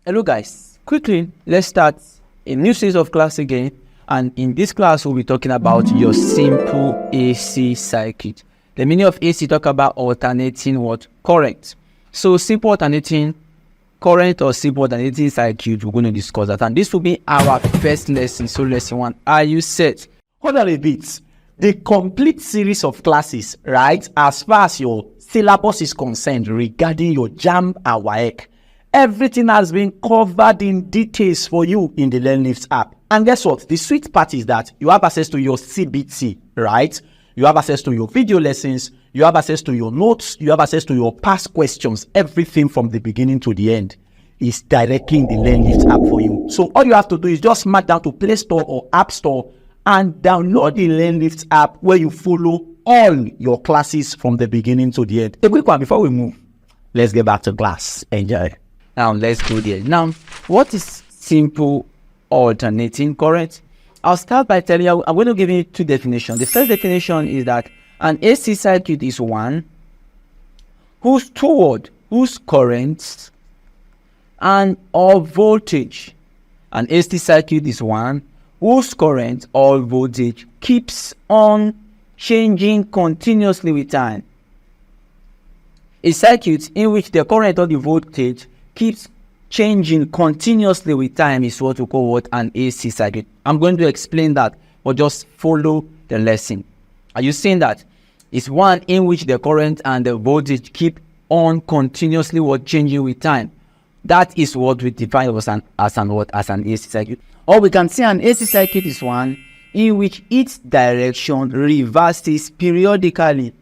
Hello guys, quickly let's start a new series of class again, and in this class we'll be talking about your simple AC circuit. The meaning of AC talk about alternating what? Current. So simple alternating current or simple alternating circuit, we're going to discuss that, and this will be our first lesson. So lesson 1, are you set? Hold on a bit. The complete series of classes, right, as far as your syllabus is concerned regarding your Jamb And Waec, everything has been covered in details for you in the LearnLift app. And guess what? The sweet part is that you have access to your CBT, right? You have access to your video lessons, you have access to your notes, you have access to your past questions. Everything from the beginning to the end is directly in the LearnLift app for you. So all you have to do is just mark down to Play Store or App Store and download the LearnLift app, where you follow all your classes from the beginning to the end. A quick one before we move. Let's get back to class. Enjoy. Now let's go there. Now, what is simple alternating current? I'll start by telling you, I'm going to give you two definitions. The first definition is that an AC circuit is one whose current and or voltage. An AC circuit is one whose current or voltage keeps on changing continuously with time. A circuit in which the current or the voltage keeps changing continuously with time is what we call what? An AC circuit. I'm going to explain that, but just follow the lesson. Are you seeing that? It's one in which the current and the voltage keep on continuously what? Changing with time. That is what we define as an AC circuit. Or we can say an AC circuit is one in which its direction reverses periodically.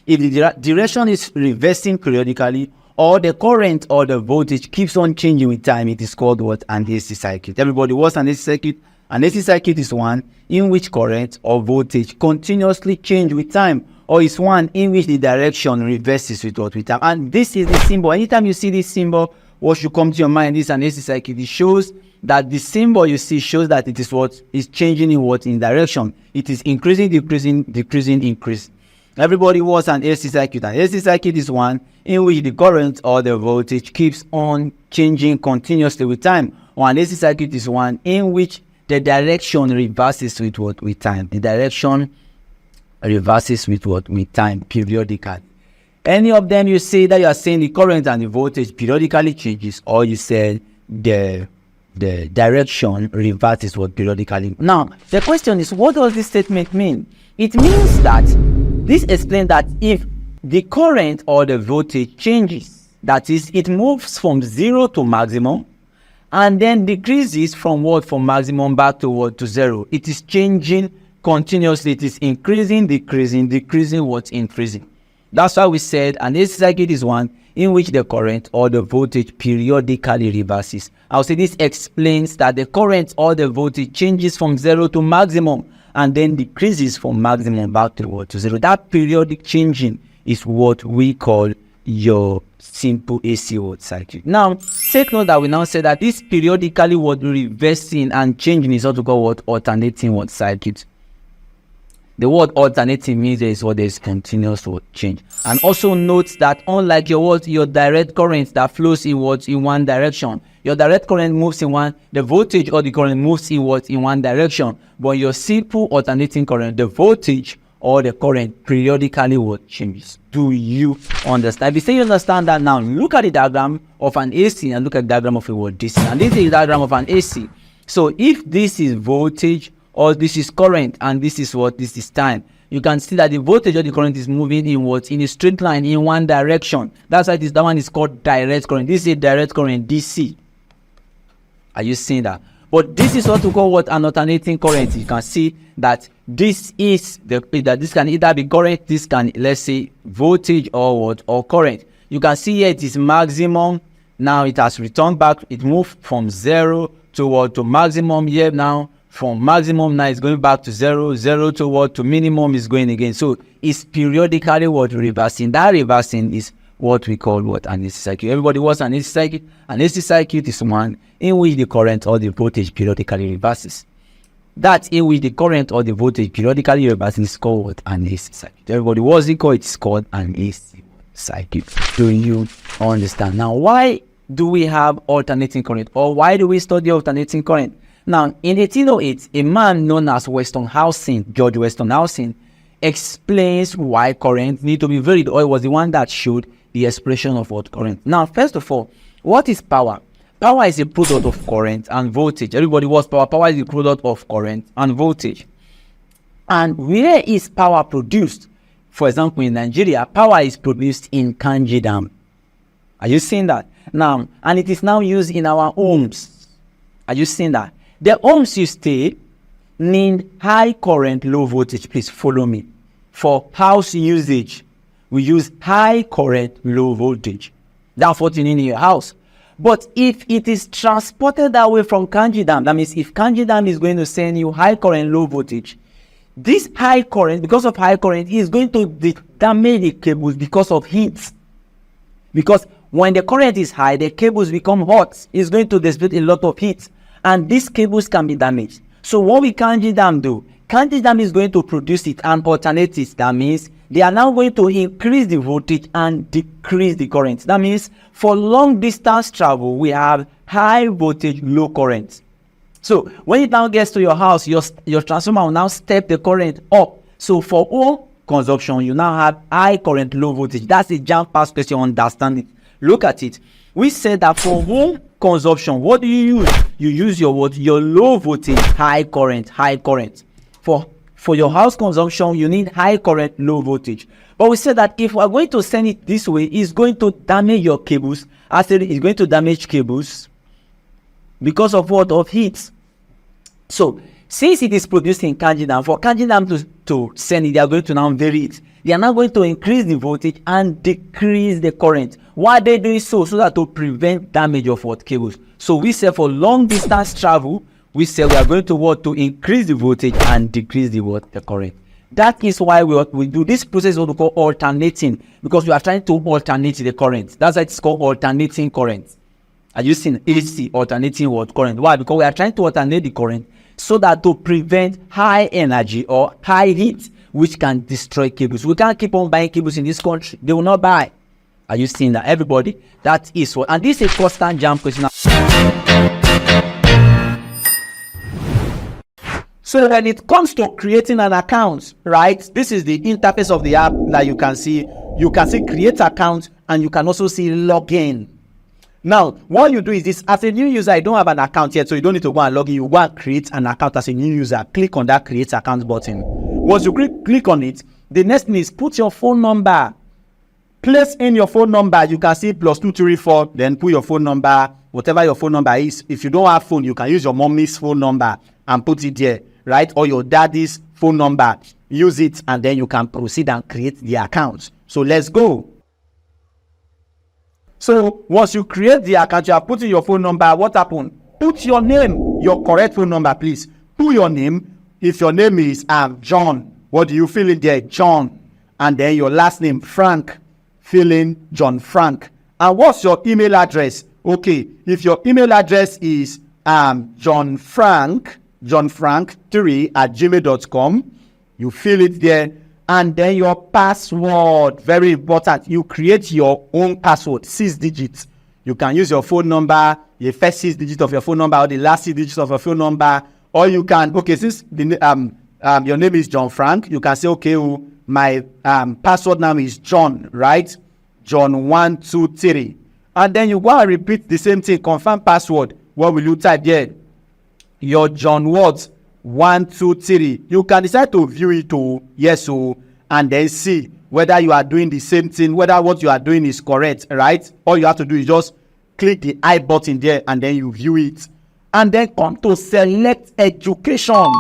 If the direction is reversing periodically, or the current or the voltage keeps on changing with time, it is called what? An AC circuit. Everybody, what's an AC circuit? An AC circuit is one in which current or voltage continuously change with time, or is one in which the direction reverses with time. And this is the symbol. Anytime you see this symbol, what should come to your mind is an AC circuit. It shows that the symbol you see shows that it is what is changing in what? In direction. It is increasing, decreasing, decreasing, increase. Everybody wants an AC circuit. An AC circuit is one in which the current or the voltage keeps on changing continuously with time. Or an AC circuit is one in which the direction reverses with what? With time. The direction reverses with what? With time, periodically. Any of them you say that you are saying the current and the voltage periodically changes, or you say the direction reverses what? Periodically. Now, the question is, what does this statement mean? It means that this explains that if the current or the voltage changes, that is, it moves from 0 to maximum and then decreases from what? From maximum back to what? To 0. It is changing continuously. It is increasing, decreasing, decreasing, what? Increasing. That's why we said an AC circuit is one in which the current or the voltage periodically reverses. I'll say this explains that the current or the voltage changes from 0 to maximum and then decreases from maximum back to what? To 0. That periodic changing is what we call your simple AC circuit. Now, take note that we now say that this periodically what? Reversing and changing is also called what? Alternating circuit. The word alternating means there is what? There is continuous change. And also note that unlike your direct current that flows in what? In one direction. Your direct current moves in one, the voltage or the current moves in what? In one direction. But your simple alternating current, the voltage or the current periodically what? Changes. Do you understand? If you say you understand that now, look at the diagram of an AC and look at the diagram of a DC. And this is the diagram of an AC. So if this is voltage, or this is current, and this is what? This is time. You can see that the voltage or the current is moving in what? In a straight line in one direction. That's why that one is called direct current. This is a direct current, DC. Are you seeing that? But this is what we call what? An alternating current. You can see that this is that this can either be current, this can, let's say, voltage or what? Or current. You can see here it is maximum. Now it has returned back. It moved from 0 to what? To maximum here now. From maximum now it's going back to 0, 0 to what? To minimum is going again. So it's periodically what? Reversing. That reversing is what we call what? An AC circuit. Everybody wants an AC circuit. An AC circuit is one in which the current or the voltage periodically reverses. That in which the current or the voltage periodically reverses is called what? An AC circuit. Everybody what's it called? It's called an AC circuit. Do you understand? Now, why do we have alternating current, or why do we study alternating current? Now, in 1808, a man known as George Westonhausen, explains why current need to be varied, or it was the one that showed the expression of what current. Now, first of all, what is power? Power is a product of current and voltage. Everybody wants power. Power is a product of current and voltage. And where is power produced? For example, in Nigeria, power is produced in Kanji Dam. Are you seeing that? Now, and it is now used in our homes. Are you seeing that? The homes you stay need high current, low voltage. Please follow me. For house usage, we use high current, low voltage. That's what you need in your house. But if it is transported away from Kanji Dam, that means if Kanji Dam is going to send you high current, low voltage, this high current, because of high current, is going to damage the cables because of heat. Because when the current is high, the cables become hot. It's going to dissipate a lot of heat, and these cables can be damaged. So what will Kanji Dam do? Kanji Dam is going to produce it and alternate it. That means they are now going to increase the voltage and decrease the current. That means for long distance travel, we have high voltage, low current. So when it now gets to your house, your transformer will now step the current up. So for all consumption, you now have high current, low voltage. That's a jump past question, understand it. Look at it. We said that for home consumption, what do you use? You use your what? Your low voltage, high current, high current. For your house consumption, you need high current, low voltage. But we said that if we are going to send it this way, it's going to damage your cables. I said it's going to damage cables because of what? Of heat. So since it is produced in Kanji Dam, for Kanji Dam to send it, they are going to now vary it. They are now going to increase the voltage and decrease the current. Why are they doing so? So that to prevent damage of what? Cables. So we say for long distance travel, we say we are going to what? To increase the voltage and decrease the what? The current. That is why we do this process, what we call alternating, because we are trying to alternate the current. That's why it's called alternating current. Are you seeing AC alternating what? Current. Why? Because we are trying to alternate the current so that to prevent high energy or high heat, which can destroy cables. We can't keep on buying cables in this country. They will not buy. Are you seeing that, everybody? That is what. And this is a constant jam question. So when it comes to creating an account, right? This is the interface of the app that you can see. You can see create account, and you can also see login. Now, what you do is this: as a new user, I don't have an account yet, so you don't need to go and log in. You go and create an account as a new user. Click on that create account button. Once you click on it, the next thing is put your phone number. Place in your phone number. You can see +234. Then put your phone number, whatever your phone number is. If you don't have phone, you can use your mommy's phone number and put it there, right? Or your daddy's phone number. Use it, and then you can proceed and create the account. So let's go. So once you create the account, you are putting your phone number. What happened? Put your name, your correct phone number, please. Put your name. If your name is John, what do you fill in there? John. And then your last name, Frank. Fill in John Frank. And what's your email address? Okay, if your email address is johnfrank3@gmail.com, you fill it there. And then your password, very important. You create your own password, 6 digits. You can use your phone number, the first 6 digits of your phone number, or the last 6 digits of your phone number. Or you can, okay, since your name is John Frank, you can say, okay, my password name is John, right? John 123. And then you go and repeat the same thing, confirm password. What will you type there? Your John what? 123. You can decide to view it to yes or, and then see whether you are doing the same thing, whether what you are doing is correct, right? All you have to do is just click the I button there, and then you view it, and then come to select education.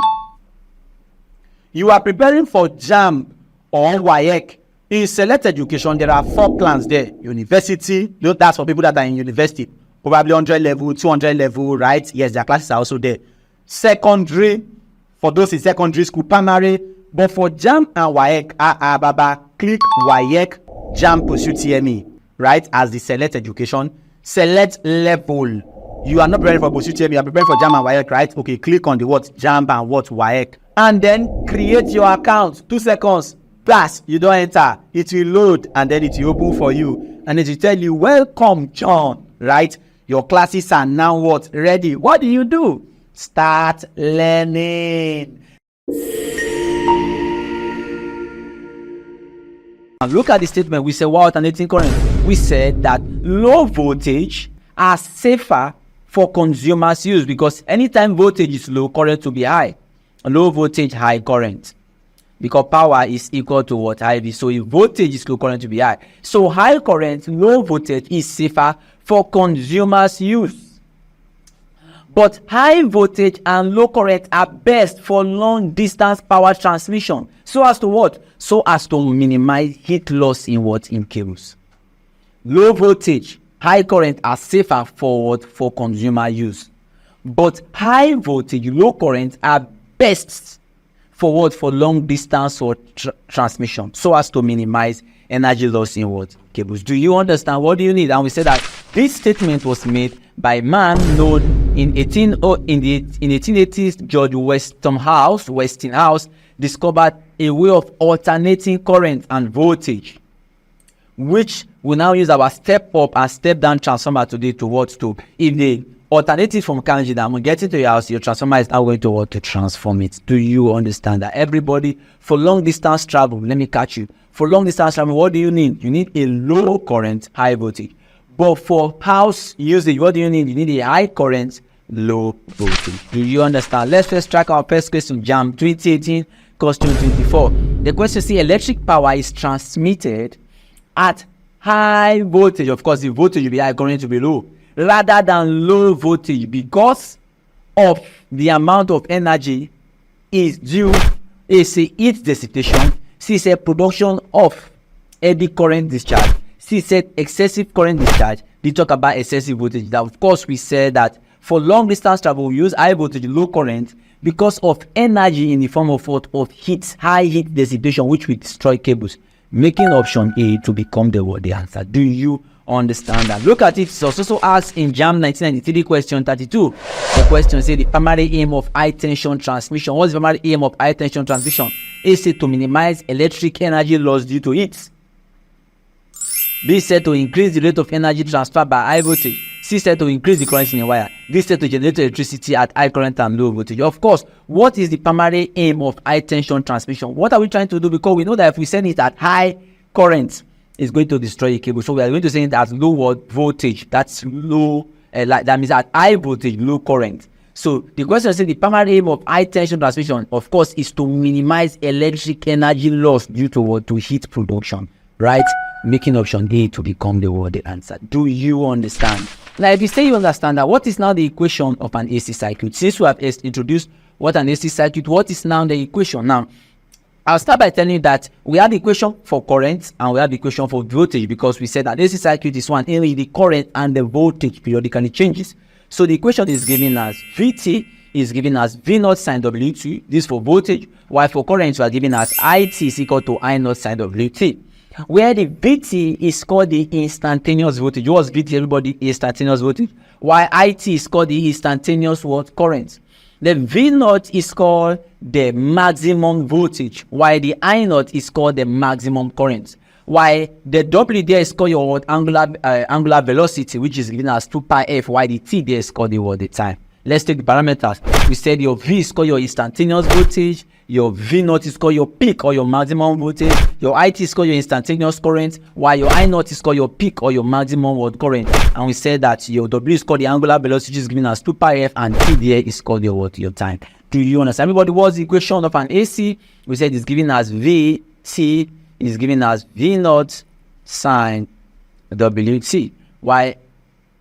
You are preparing for Jamb or Waec. In select education, there are 4 plans there. University, that's for people that are in university, probably 100 level, 200 level, right? Yes, their classes are also there. Secondary, for those in secondary school, primary. But for Jamb and Waec, click Waec Jamb Pursue TME, right? As the select education. Select level. You are not preparing for Pursue TME, you are preparing for Jamb and Waec, right? Okay, click on the what? Jamb and what? Waec. And then create your account. 2 seconds. Plus, you don't enter. It will load, and then it will open for you. And it will tell you, welcome, John. right? Your classes are now what? Ready. What do? Start learning. And look at the statement. We said while alternating current, we said that low voltage are safer for consumers' use, because anytime voltage is low, current will be high. Low voltage, high current, because power is equal to what? IV. So if voltage is low, current will be high. So high current, low voltage is safer for consumers' use. But high voltage and low current are best for long distance power transmission. So as to what? So as to minimize heat loss in what? In cables. Low voltage, high current are safer for what? For consumer use. But high voltage, low current are best for what? For long distance or transmission. So as to minimize energy loss in what? Cables. Do you understand? What do you need? And we said that this statement was made by a man known in 1880s. George Westinghouse discovered a way of alternating current and voltage, which we now use our step up and step down transformer today to what? To if the alternative from Kanji that I'm getting to your house, your transformer is now going to what? To transform it. Do you understand that? Everybody, for long distance travel, let me catch you. For long distance travel, what do you need? You need a low current, high voltage. But for house usage, what do you need? You need a high current, low voltage. Do you understand? Let's first track our first question. Jamb 2018, question 24. The question says electric power is transmitted at high voltage. Of course, the voltage will be high, current will be low, rather than low voltage, because of the amount of energy is due is a heat dissipation. C said production of eddy current discharge. C said excessive current discharge. They talk about excessive voltage. That of course we said that for long distance travel we use high voltage, low current because of energy in the form of what? Of heat, high heat dissipation, which will destroy cables, making option A to become the answer. Do you understand that? Look at it. It's also asked in Jamb 1993 question 32. The question says the primary aim of high tension transmission. What's the primary aim of high tension transmission? Is it to minimize electric energy loss due to heat? B said to increase the rate of energy transfer by high voltage. C said to increase the current in a wire. D said to generate electricity at high current and low voltage. Of course, what is the primary aim of high tension transmission? What are we trying to do? Because we know that if we send it at high current, it's going to destroy a cable. So we are going to send it at low voltage. That's low, that means at high voltage, low current. So the question says the primary aim of high tension transmission, of course, is to minimize electric energy loss due to what? To heat production, right? Making option A to become the answer. Do you understand? Now, if you say you understand that, what is now the equation of an AC circuit? Since we have introduced what an AC circuit, what is now the equation? Now, I'll start by telling you that we have the equation for current and we have the equation for voltage, because we said that AC circuit is one, only the current and the voltage periodically changes. So the equation is given as Vt is given as V0 sine Wt. This for voltage, while for current we are given as It is equal to I0 sine Wt, where the Vt is called the instantaneous voltage. What's Vt, everybody? Instantaneous voltage. While It is called the instantaneous what? Current. The V0 is called the maximum voltage, while the I0 is called the maximum current. While the W there is called your angular velocity, which is given as 2 pi f, while the T there is called the time. Let's take the parameters. We said your V is called your instantaneous voltage, your V0 is called your peak or your maximum voltage, your It is called your instantaneous current, while your I0 is called your peak or your maximum current. And we said that your W is called the angular velocity, which is given as 2 pi f, and T there is called your time. Do you understand? Everybody, what's the equation of an AC? We said it's given as Vt is given as V0 sine Wt, while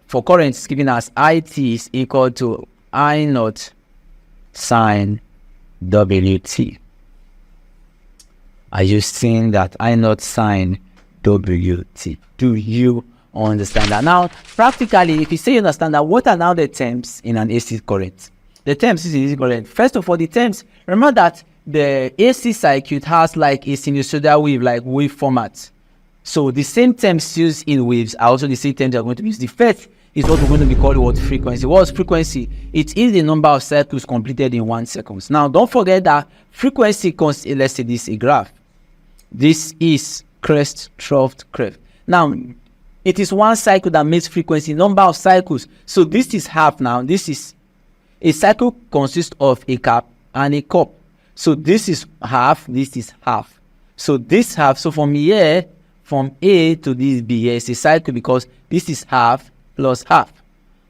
for current is given as It is equal to I0 sine Wt. Are you seeing that? I0 sine Wt. Do you understand that? Now, practically, if you say you understand that, what are now the terms in an AC current? The terms is AC current. First of all, the terms, remember that the AC circuit has like a sinusoidal wave, like wave format. So the same terms used in waves are also the same terms are going to be used. The first is what we're going to be called what? Frequency. What's frequency? It is the number of cycles completed in 1 second. Now, don't forget that frequency consists, let's say this is a graph. This is crest, trough, curve. Now, It is one cycle that makes frequency, number of cycles. So this is half now. This is a cycle consists of a cap and a cup. So this is half, this is half. So this half, so from here, from A to this B, here is a cycle because this is half plus half.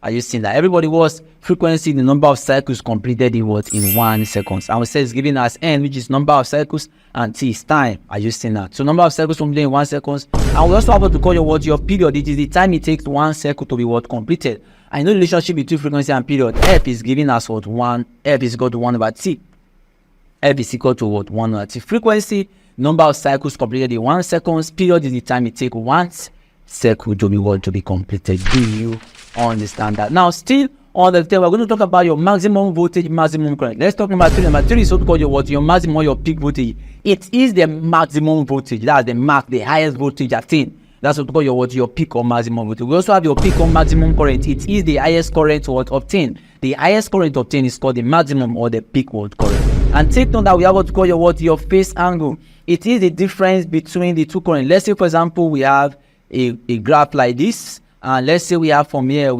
Are you seeing that? Everybody was frequency, the number of cycles completed in what? In 1 second. And we say it's giving us N, which is number of cycles, and T is time. Are you seeing that? So number of cycles completed in 1 second. And we also have to call your period. It is the time it takes 1 cycle to be what? Completed. I know the relationship between frequency and period. F is giving us what? 1. F is equal to 1 over T. F is equal to what? 1 over T. Frequency, number of cycles completed in 1 second. Period is the time it takes 1 cycle to be what? To be completed. Do you understand that? Now, still on the table, we're going to talk about your maximum voltage, maximum current. Let's talk about 3. Number 3 is what called your maximum or your peak voltage. It is the maximum voltage. That's the max, the highest voltage attained. That's what we call your peak or maximum voltage. We also have your peak or maximum current. It is the highest current obtained. The highest current obtained is called the maximum or the peak current. And take note that we have what we call your phase angle. It is the difference between the two currents. Let's say, for example, we have a graph like this. And let's say we have from here,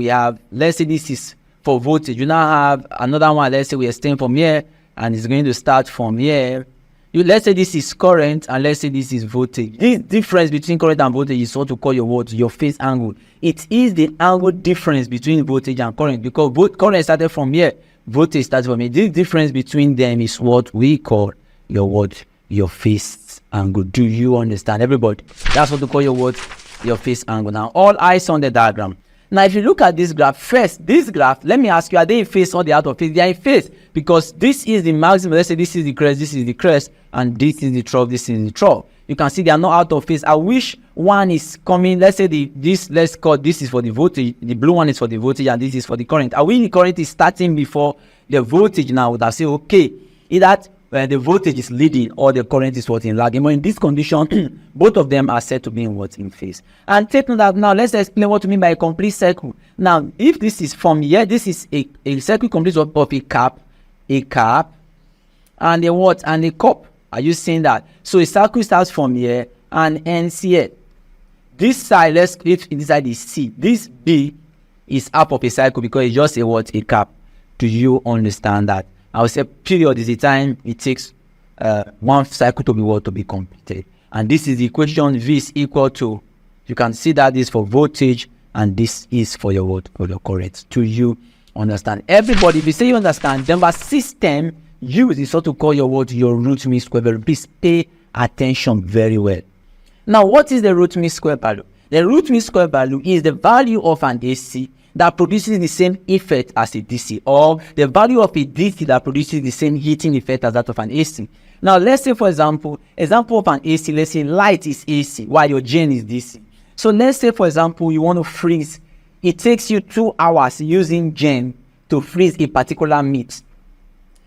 let's say this is for voltage. You now have another one. Let's say we extend from here and it's going to start from here. Let's say this is current and let's say this is voltage. This difference between current and voltage is what we call your phase angle. It is the angle difference between voltage and current because current started from here, voltage started from here. This difference between them is what we call your phase angle. Do you understand, everybody? That's what we call your phase angle. Now, all eyes on the diagram. Now, if you look at this graph, first, this graph, let me ask you, are they in phase or they out of phase? They are in phase because this is the maximum. Let's say this is the crest, this is the crest, and this is the trough, this is the trough. You can see they are not out of phase. I wish one is coming. Let's say let's call this is for the voltage. The blue one is for the voltage, and this is for the current. I wish the current is starting before the voltage. Now, would I say okay? Is that the voltage is leading or the current is what in lagging? But in this condition, both of them are said to be in what in phase. And take note that now let's explain what we mean by a complete cycle. Now, if this is from here, this is a cycle complete of a cap, and a what? And a cup. Are you seeing that? So a cycle starts from here and ends here. This side, if this side is C, this B is half of a cycle because it's just a cap. Do you understand that? I would say period is the time it takes 1 cycle to be completed. And this is the equation. V is equal to, you can see that this is for voltage and this is for your current. Do you understand? Everybody, if you say you understand, then our system use is what to call your root mean square value. Please pay attention very well. Now, what is the root mean square value? The root mean square value is the value of an AC that produces the same effect as a DC, or the value of a DC that produces the same heating effect as that of an AC. Now, let's say, for example of an AC, let's say light is AC while your gen is DC. So let's say, for example, you want to freeze. It takes you 2 hours using gen to freeze a particular meat.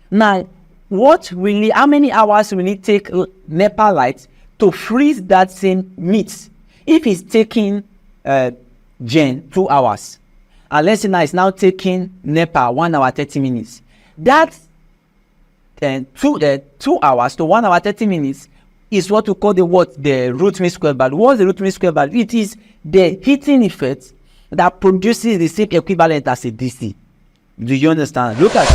Now, how many hours will it take NEPA light to freeze that same meat? If it's taking gen 2 hours, and let's say now it's now taking NEPA 1 hour 30 minutes. That 2 hours to 1 hour 30 minutes is what we call the root mean square value. What's the root mean square value? It is the heating effect that produces the same equivalent as a DC. Do you understand? Look at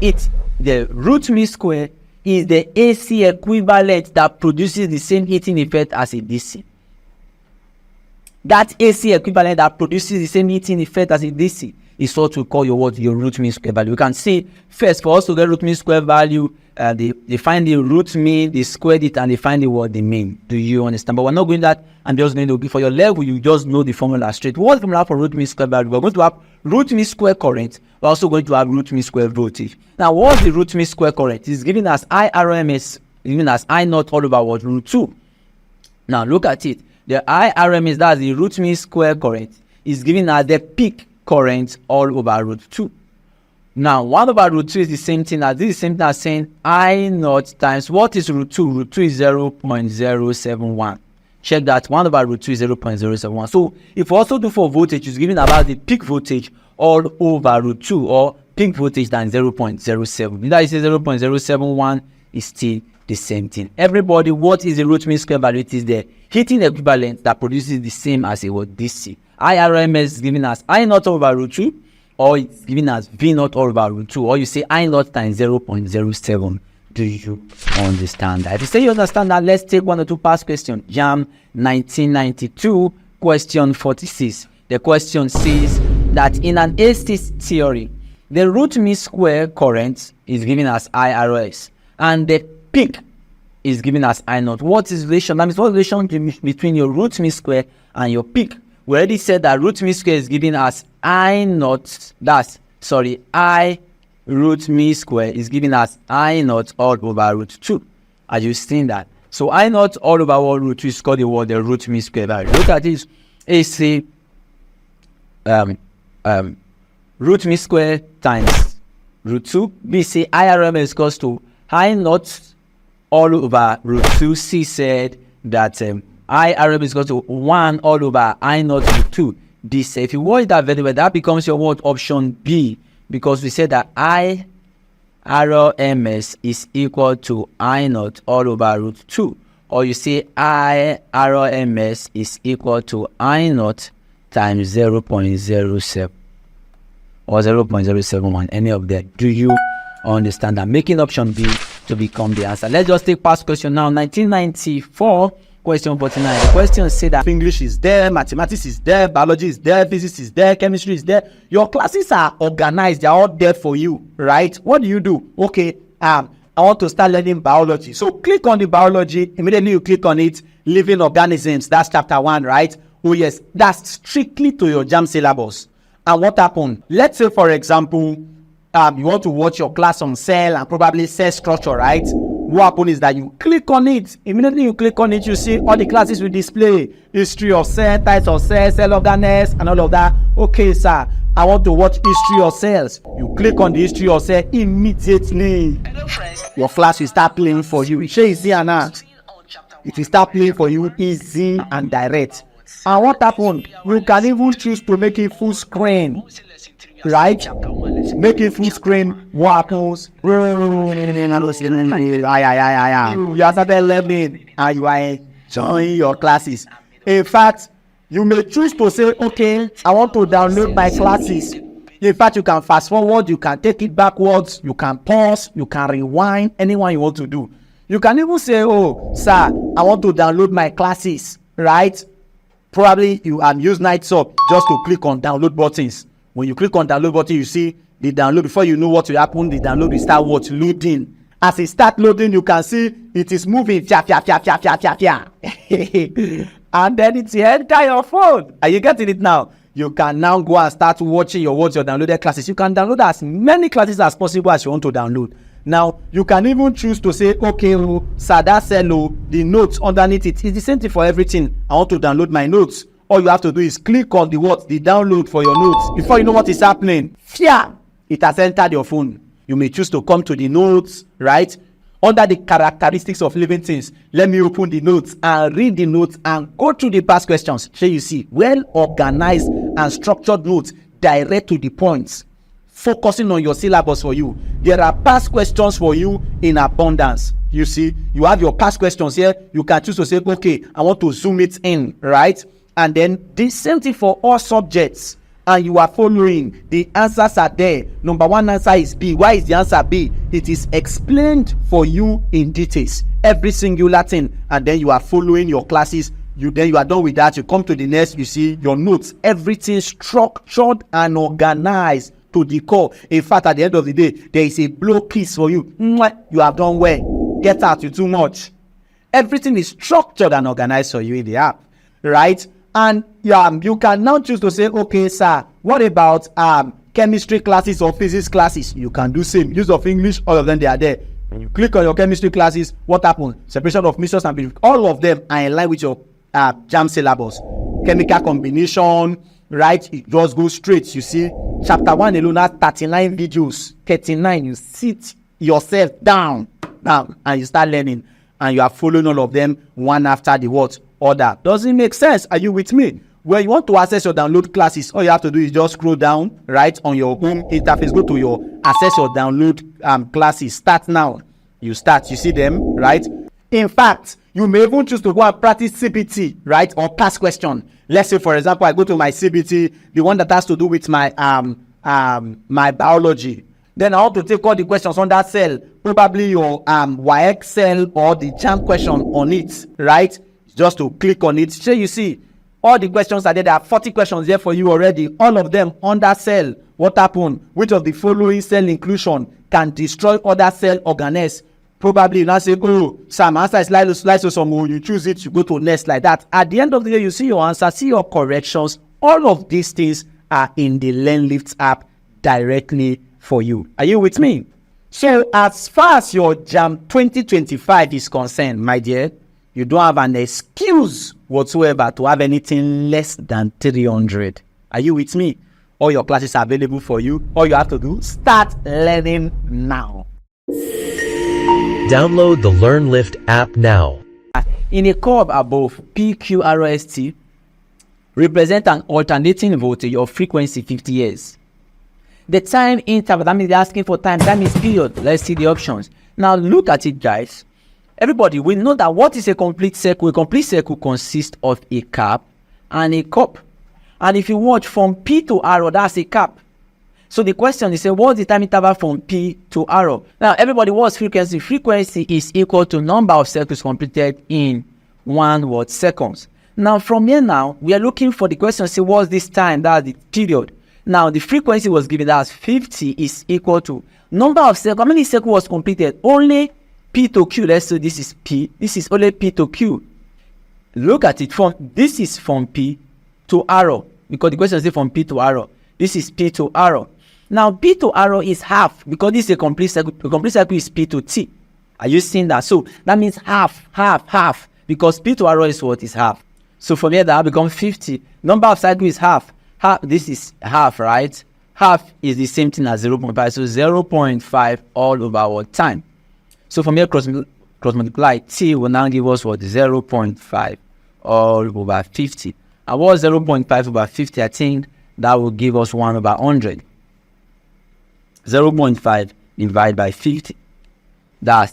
it. The root mean square is the AC equivalent that produces the same heating effect as a DC. That AC equivalent that produces the same heating effect as a DC is what we call your root mean square value. You can see first, for us to get root mean square value, they find the root mean, they squared it, and they find the mean. Do you understand? But we're not going that. I'm just going to give for your level. You just know the formula straight. What's the formula for root mean square value? We're going to have root mean square current. We're also going to have root mean square voltage. Now, what's the root mean square current? It's given as I RMS, given as I naught all over root 2. Now, look at it. The I RMS, that's the root mean square current, is given as the peak current all over root 2. Now, 1 over root 2 is the same thing as this, is the same thing as saying I naught times what is root 2? Root 2 is 0.071. Check that. 1 over root 2 is 0.071. So, if we also do for voltage, it's given about the peak voltage all over root 2, or peak voltage than 0.07. That is 0.071 is still the same thing. Everybody, what is the root mean square value? It is the heating equivalent that produces the same as a what? DC. IRMS is given as I naught over root 2, or it's given as V naught over root 2, or you say I naught times 0.07. Do you understand that? If you say you understand that, let's take 1 or 2 past questions. Jamb 1992, question 46. The question says that in an AC theory, the root mean square current is given as IRS, and the peak is given as I naught. What is relation? That means what relation between your root mean square and your peak? We already said that root mean square is given as I naught. I root mean square is given as I naught all over root 2. Are you seeing that? So I naught all over 1 root 2 is called the root mean square value. Look at this. AC root mean square times root 2. B say IRM is equals to I naught all over root 2. C said that IRM is equal to 1 all over I naught root 2. D say if you work that very well, that becomes your what? Option B, because we said that IRMS is equal to I naught all over root 2. Or you say IRMS is equal to I naught times 0.07 or 0.071, any of them. Do you understand that? Making option B to become the answer. Let's just take past question now. 1994, question 49. The question said that English is there, mathematics is there, biology is there, physics is there, chemistry is there. Your classes are organized. They are all there for you, right? What do? Okay, I want to start learning biology. So click on the biology. Immediately you click on it. Living organisms. That's chapter 1, right? Oh yes, that's strictly to your Jamb syllabus. And what happened? Let's say, for example, you want to watch your class on cell and probably cell structure, right? What happens is that you click on it. Immediately you click on it, you see all the classes will display history of cell, types of cells, cell organelles, and all of that. Okay, sir, I want to watch history of cells. You click on the history of cell immediately. Your class will start playing for you. It's easy and it will start playing for you easy and direct. And what happened? You can even choose to make it full screen, right? Make it full screen. What happens? You are started learning and you are enjoying your classes. In fact, you may choose to say, okay, I want to download my classes. In fact, you can fast forward, you can take it backwards, you can pause, you can rewind, anyone you want to do. You can even say, oh, sir, I want to download my classes, right? Probably you use Nightsub just to click on download buttons. When you click on download button, you see the download. Before you know what will happen, the download will start loading. As it start loading, you can see it is moving. And then it's enter your phone. Are you getting it now? You can now go and start watching your downloaded classes. You can download as many classes as possible as you want to download. Now, you can even choose to say, okay, sir, that's the notes underneath it. It's the same thing for everything. I want to download my notes. All you have to do is click on the download for your notes. Before you know what is happening, it has entered your phone. You may choose to come to the notes, right? Under the characteristics of living things, let me open the notes and read the notes and go through the past questions. So you see, well organized and structured notes, direct to the points, focusing on your syllabus for you. There are past questions for you in abundance. You see, you have your past questions here. You can choose to say, okay, I want to zoom it in, right? And then the same thing for all subjects. And you are following. The answers are there. Number 1 answer is B. Why is the answer B? It is explained for you in details. Every singular thing. And then you are following your classes. You are done with that. You come to the next. You see your notes. Everything structured and organized to the core. In fact, at the end of the day, there is a blow kiss for you. You have done well. Get out. You too much. Everything is structured and organized for you in the app, right? And you can now choose to say, okay, sir, what about chemistry classes or physics classes? You can do same. Use of English, all of them, they are there. When you click on your chemistry classes, what happens? Separation of mixtures and purification. All of them are in line with your Jamb syllabus. Chemical combination, right? It just goes straight. You see, chapter 1 alone has 39 videos. 39, you sit yourself down, and you start learning. And you are following all of them one after the order. Does it make sense? Are you with me? When you want to access your download classes, all you have to do is just scroll down right on your home interface. Go to your access your download classes. Start now. You start, you see them, right? In fact, you may even choose to go and practice CBT, right? Or past question. Let's say, for example, I go to my CBT, the one that has to do with my my biology. Then I want to take all the questions on that cell, probably your WAEC cell or the Jamb question on it, right? Just to click on it. So you see, all the questions are there. There are 40 questions there for you already. All of them on that cell. What happened? Which of the following cell inclusion can destroy other cell organelles? Probably you now say, oh, Sam, answer is lysosome. You choose it, you go to next like that. At the end of the day, you see your answer, see your corrections. All of these things are in the LearnLift app directly for you. Are you with me? So as far as your Jamb 2025 is concerned, my dear, you don't have an excuse whatsoever to have anything less than 300. Are you with me? All your classes are available for you. All you have to do, start learning now. Download the LearnLift app now. In a curve above, PQRST represent an alternating voltage or frequency 50 Hz. The time interval, that means they're asking for time, that means period. Let's see the options. Now look at it, guys. Everybody, we know that what is a complete circle? A complete circle consists of a cap and a cup. And if you watch from P to R, that's a cap. So the question is, what's the time interval from P to R? Now, everybody, what's frequency? Frequency is equal to number of circles completed in 1 seconds. Now, from here now, we are looking for the question, say, what's this time? That's the period. Now, the frequency was given as 50 is equal to number of circles. How many circles was completed? Only P to Q. Let's say this is P. This is only P to Q. Look at it. This is from P to R. Because the question is from P to R. This is P to R. Now, P to R is half. Because this is a complete circle. The complete circle is P to T. Are you seeing that? So, that means half. Because P to R is what is half. So, from here, that becomes 50. Number of cycles is half. This is half, right? Half is the same thing as 0.5. So 0.5 all over what time? So from here, cross multiply, T will now give us what? 0.5 all over 50. And what 0.5 over 50? I think that will give us 1 over 100. 0.5 divided by 50. That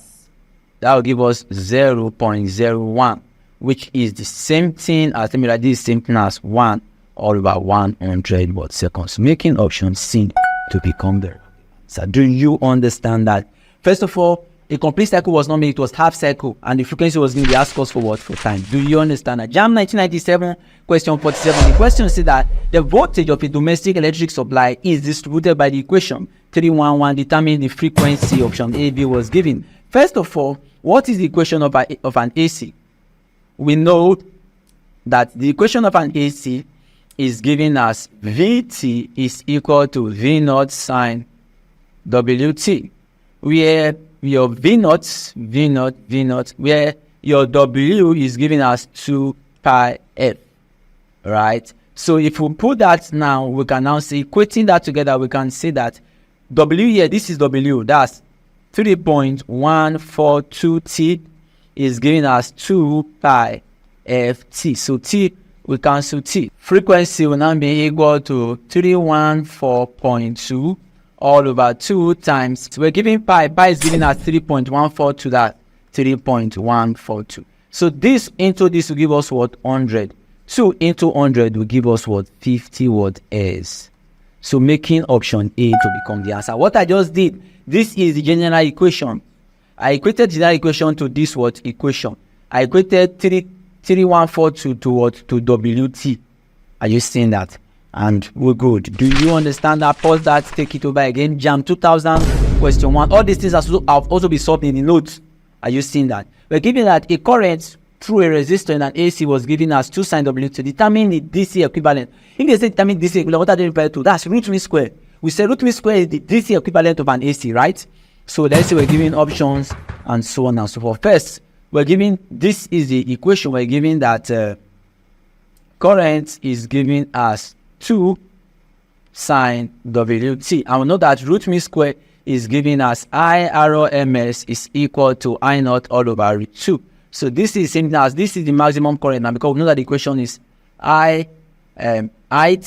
will give us 0.01, which is the same thing as, let me write this, same thing as 1 all over 100 seconds, making option C to become the answer. Do you understand that? First of all, a complete cycle was not made, it was half cycle, and the frequency was going to be asked us for what? For time. Do you understand that? Jamb 1997, question 47. The question says that the voltage of a domestic electric supply is distributed by the equation 311, determine the frequency. Option A, B was given. First of all, what is the equation of an AC? We know that the equation of an AC is given as Vt is equal to V naught sine Wt, where your V naught, where your W is given as 2 pi F, right? So if we put that now, we can now see, equating that together, we can see that W here, this is W, that's 3.142 T is given as 2 pi Ft. So T, we cancel T. Frequency will now be equal to 314.2 all over 2 times. So we're giving pi. Pi is given as 3.14 to that 3.142. So this into this will give us what? 100. 2 into 100 will give us what? 50 what is. So making option A to become the answer. What I just did, this is the general equation. I equated the general equation to this what? Equation. I equated 3142 to what? To Wt. Are you seeing that? And we're good. Do you understand that? Pause that, take it over again. Jamb 2000, question 1. All these things have also been solved in the notes. Are you seeing that? We're given that a current through a resistor in an AC was given as 2 sine W to determine the DC equivalent. If they say determine DC equivalent, what are they referring to? That's root mean square. We say root mean square is the DC equivalent of an AC, right? So let's say we're giving options and so on and so forth. First, we're giving, this is the equation. We're giving that current is given as 2 sine Wt. And we know that root mean square is given as I RMS is equal to I naught all over root 2. So this is same as this is the maximum current now, because we know that the equation is IT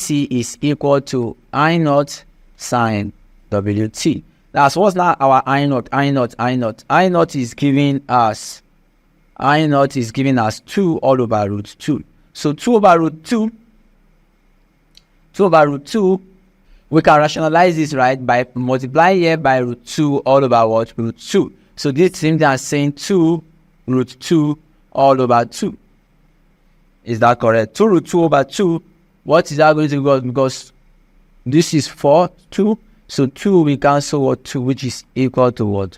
is equal to I naught sine Wt. That's what's now our I naught. I naught is giving us 2 all over root 2. So 2 over root 2, we can rationalize this, right, by multiplying here by root 2 all over what? Root 2. So this same thing as saying 2 root 2 all over 2. Is that correct? 2 root 2 over 2. What is that going to go? Because this is 4, 2. So 2 we cancel what? 2, which is equal to what?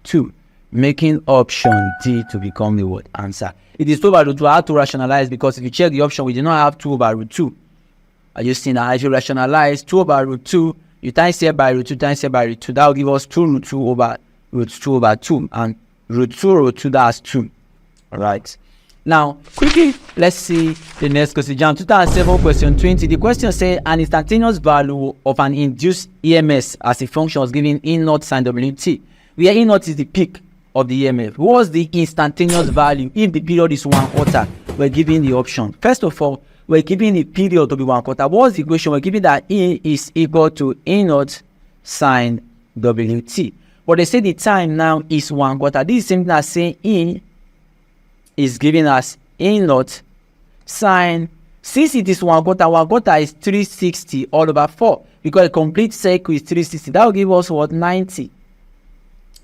2. Making option D to become the what? Answer. It is 2 over root 2. I have to rationalize, because if you check the option, we did not have 2 over root 2. Are you seeing that? If you rationalize 2 over root 2, you times here by root 2, times here by root 2. That will give us 2 root 2 over root 2 over 2. And root 2, that's 2. Alright. Now, quickly, let's see the next question. Jamb 2007 question 20. The question says an instantaneous value of an induced EMS as a function was given E naught sin WT, where E naught is the peak of the EMF. What's the instantaneous value if the period is 1/4? We're given the option. First of all, we're given the period to be 1/4. What's the equation? We're given that E is equal to E naught sin WT. But they say the time now is 1/4. This is same thing as saying E is giving us E naught sin. Since it is 1/4 is 360 all over 4. Because a complete circle is 360. That will give us what? 90.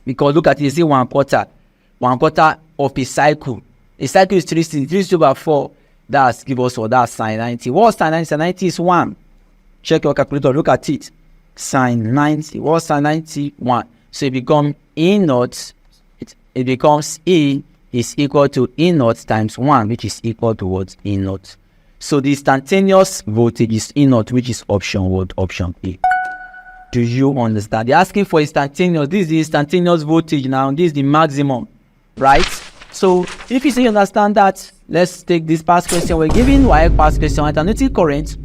Because look at it, you see 1/4 of a cycle. A cycle is 360. 360 over 4. That's give us what? That's sin 90. What's sin 90? Sin 90 is 1. Check your calculator. Look at it. Sin 90. What's sin 90? 1. So it becomes E naught. It becomes E is equal to E naught times 1, which is equal to what? E naught. So the instantaneous voltage is E naught, which is option what? Option A. Do you understand? They're asking for instantaneous. This is the instantaneous voltage now. This is the maximum, right? So if you say you understand that, let's take this past question. We're giving WAEC past question alternating current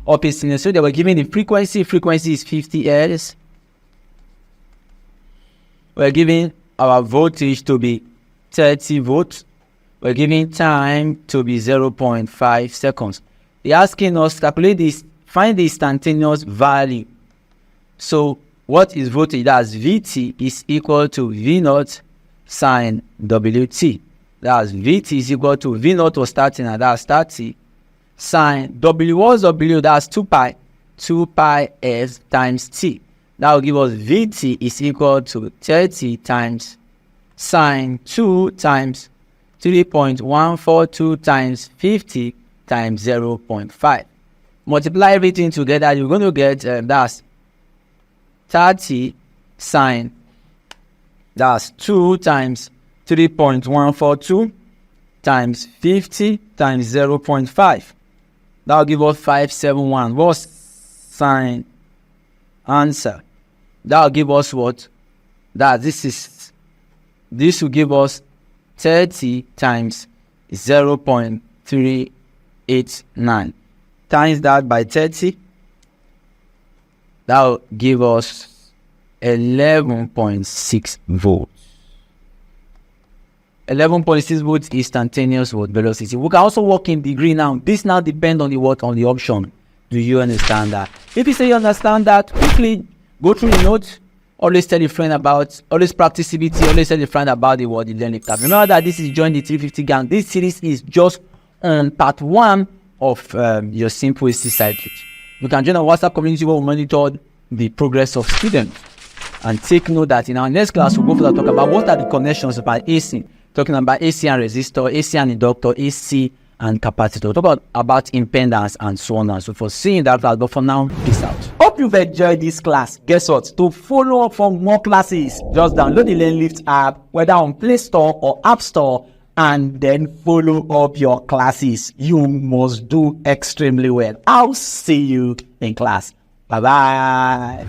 of a sinusoid. They were giving the frequency. Frequency is 50 Hz. We're giving our voltage to be 30 volts. We're giving time to be 0.5 seconds. They're asking us to calculate this, find the instantaneous value. So what is voltage? That's Vt is equal to V naught sin Wt. That's Vt is equal to V naught was starting at that's 30 sin W. What's W? That's 2 pi S times T. That will give us Vt is equal to 30 times sin 2 times 3.142 times 50 times 0.5. Multiply everything together, you're going to get that's 30 sin, that's 2 times 3.142 times 50 times 0.5. That will give us 571. What's sin answer? That will give us what? This will give us 30 times 0.389. Times that by 30. That will give us 11.6 volts. 11.6 volts instantaneous volt velocity. We can also work in degree now. This now depends on the what? On the option. Do you understand that? If you say you understand that, quickly go through the notes. Always tell your friend about, always practice CBT, always tell your friend about the word, the learning tab. Remember that this is Join the 350 Gang. This series is just on part 1 of your simple AC circuit. You can join our WhatsApp community where we monitor the progress of students. And take note that in our next class, we'll go further talk about what are the connections about AC. Talking about AC and resistor, AC and inductor, AC and capacitor. Talk about impedance and so on and so forth. Seeing that class, but for now, peace out. Hope you've enjoyed this class. Guess what? To follow up for more classes, just download the LearnLift app, whether on Play Store or App Store, and then follow up your classes. You must do extremely well. I'll see you in class. Bye-bye.